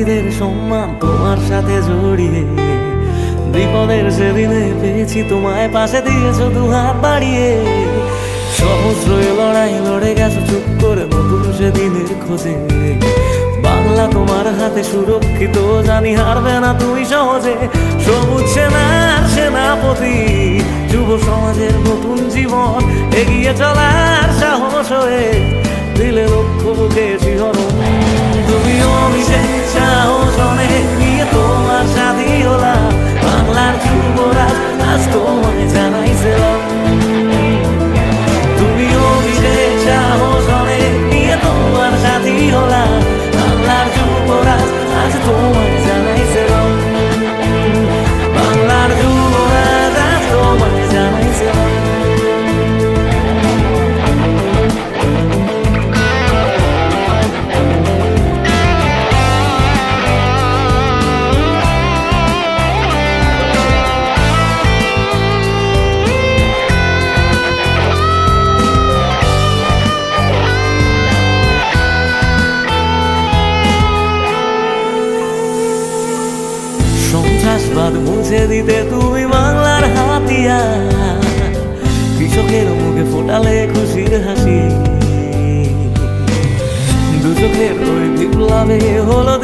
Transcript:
বাঙালিদের সম্মান তোমার সাথে জড়িয়ে, বিপদের সেদিনে পেয়েছি তোমায়, পাশে দিয়েছো দুহাত বাড়িয়ে। সহস্র লড়াই লড়ে গেছো চুপ করে নতুন সেদিনের খোঁজে। বাংলা তোমার হাতে সুরক্ষিত, জানি হারবে না তুমি সহজে। সবুজ সেনার সেনাপতি, যুব সমাজের নতুন জীবন, এগিয়ে চলার সাহস হয়ে দিলে লক্ষ্য বুকে শিহরণ। তুমি অভিষেক সাহস অনেক নিয়ে তোমার সাথী হলা, বাংলার যুবরাজ আজ তোমায় জানাইছিলাম। তুমি অভিষেক সাহস অনেক নিয়ে তোমার সাথী হলা, বাংলার যুবরাজ আজ তোমায় জানাইছিলাম। বাংলার যুবরাজ আজ তোমায় জানাইছিলাম। সন্ত্রাসবাদ মুছে দিতে তুমি বাংলার হাতিয়ার, কৃষকের মুখে ফোটালে খুশির হাসি। দু চোখের ওই বিপ্লবে হলো